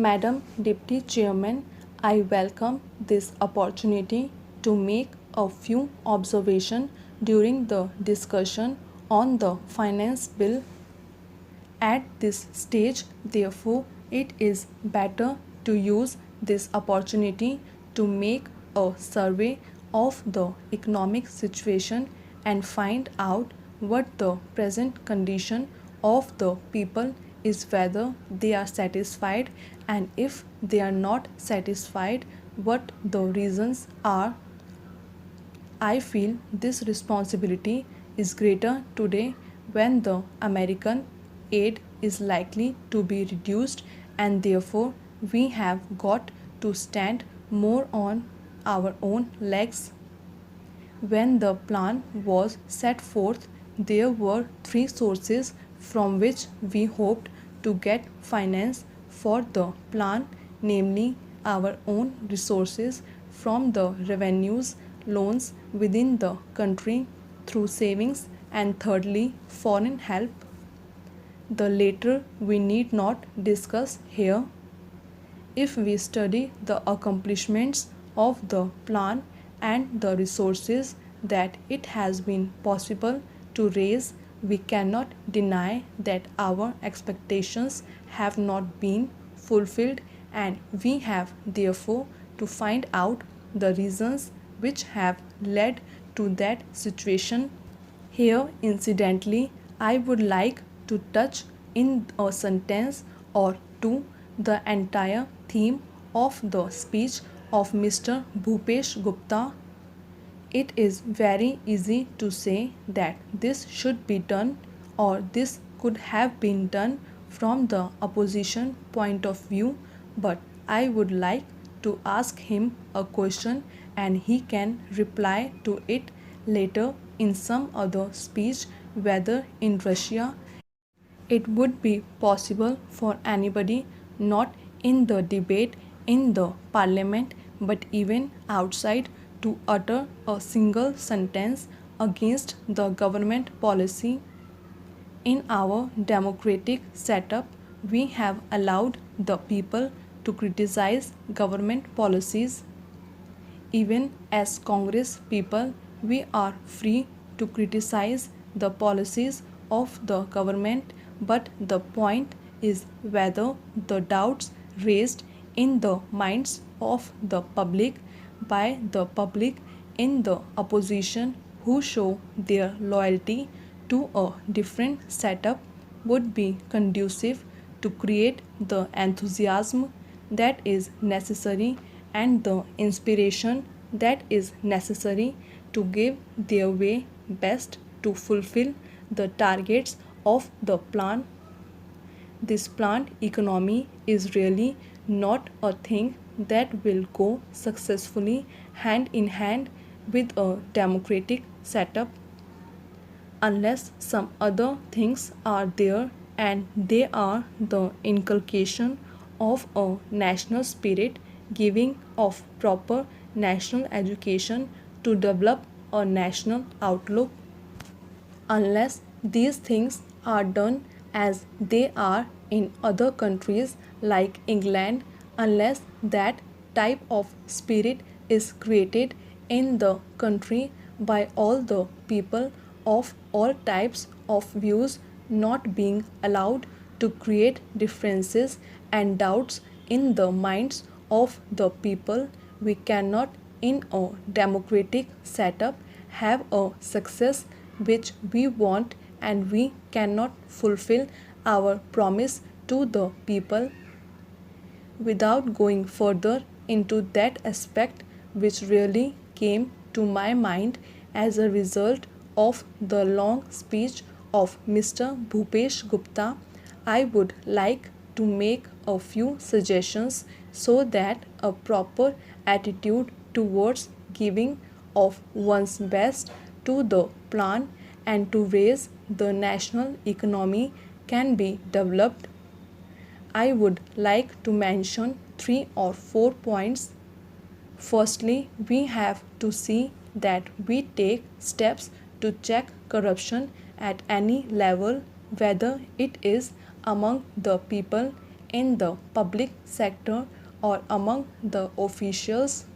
Madam Deputy Chairman, I welcome this opportunity to make a few observations during the discussion on the finance bill. At this stage, therefore, it is better to use this opportunity to make a survey of the economic situation and find out what the present condition of the people is, whether they are satisfied, and if they are not satisfied, what the reasons are. I feel this responsibility is greater today when the American aid is likely to be reduced, and therefore we have got to stand more on our own legs. When the plan was set forth, there were three sources from which we hoped to get finance for the plan, namely our own resources from the revenues, loans within the country through savings, and thirdly, foreign help. The latter we need not discuss here. If we study the accomplishments of the plan and the resources that it has been possible to raise, we cannot deny that our expectations have not been fulfilled, and we have therefore to find out the reasons which have led to that situation. Here, incidentally, I would like to touch in a sentence or two the entire theme of the speech of Mr. Bhupesh Gupta. It is very easy to say that this should be done or this could have been done from the opposition point of view, but I would like to ask him a question and he can reply to it later in some other speech, whether in Russia it would be possible for anybody, not in the debate in the parliament but even outside, to utter a single sentence against the government policy. In our democratic setup, we have allowed the people to criticize government policies. Even as Congress people, we are free to criticize the policies of the government, but the point is whether the doubts raised in the minds of the public by the public in the opposition who show their loyalty to a different setup would be conducive to create the enthusiasm that is necessary and the inspiration that is necessary to give their way best to fulfill the targets of the plan. This planned economy is really not a thing that will go successfully hand in hand with a democratic setup unless some other things are there, and they are the inculcation of a national spirit, giving of proper national education to develop a national outlook. Unless these things are done as they are in other countries like England, unless that type of spirit is created in the country by all the people of all types of views, not being allowed to create differences and doubts in the minds of the people, we cannot in a democratic setup have a success which we want, and we cannot fulfill our promise to the people. Without going further into that aspect which really came to my mind as a result of the long speech of Mr. Bhupesh Gupta, I would like to make a few suggestions so that a proper attitude towards giving of one's best to the plan and to raise the national economy can be developed. I would like to mention 3 or 4 points. Firstly, we have to see that we take steps to check corruption at any level, whether it is among the people in the public sector or among the officials,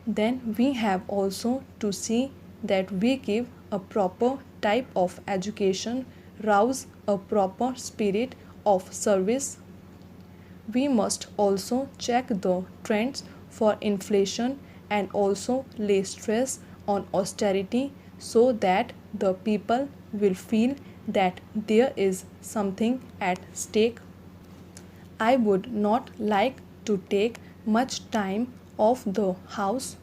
then we have also to see that we give a proper type of education, rouse a proper spirit of service. We must also check the trends for inflation and also lay stress on austerity so that the people will feel that there is something at stake. I would not like to take much time off the house.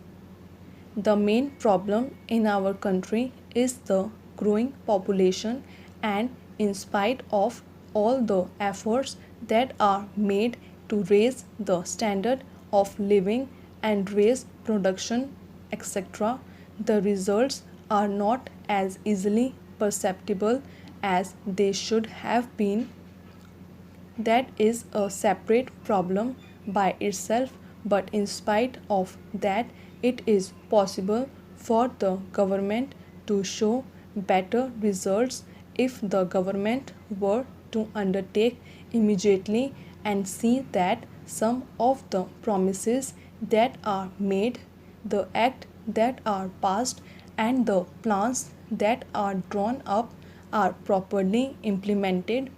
The main problem in our country is the growing population, and in spite of all the efforts that are made to raise the standard of living and raise production, etc., the results are not as easily perceptible as they should have been. That is a separate problem by itself, but in spite of that, it is possible for the government to show better results if the government were to undertake immediately and see that some of the promises that are made, the acts that are passed, and the plans that are drawn up are properly implemented.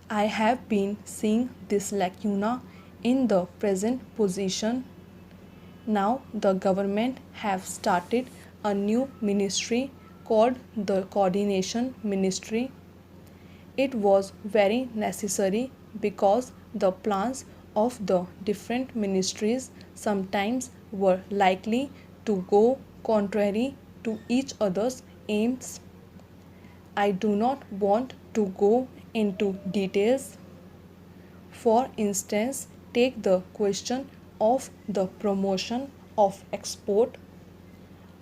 I have been seeing this lacuna in the present position. Now the government have started a new ministry called the Coordination Ministry. It was very necessary because the plans of the different ministries sometimes were likely to go contrary to each other's aims. I do not want to go into details. For instance, take the question of the promotion of export.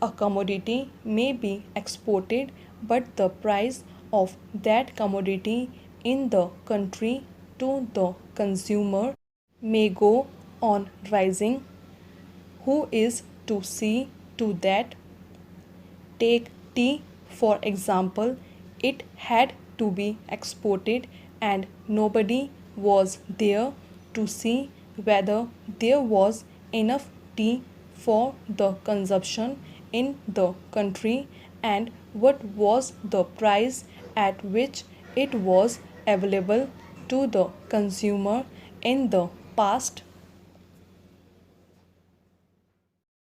A commodity may be exported, but the price of that commodity in the country to the consumer may go on rising. Who is to see to that? Take tea for example, it had to be exported and nobody was there to see whether there was enough tea for the consumption in the country and what was the price at which it was available to the consumer in the past.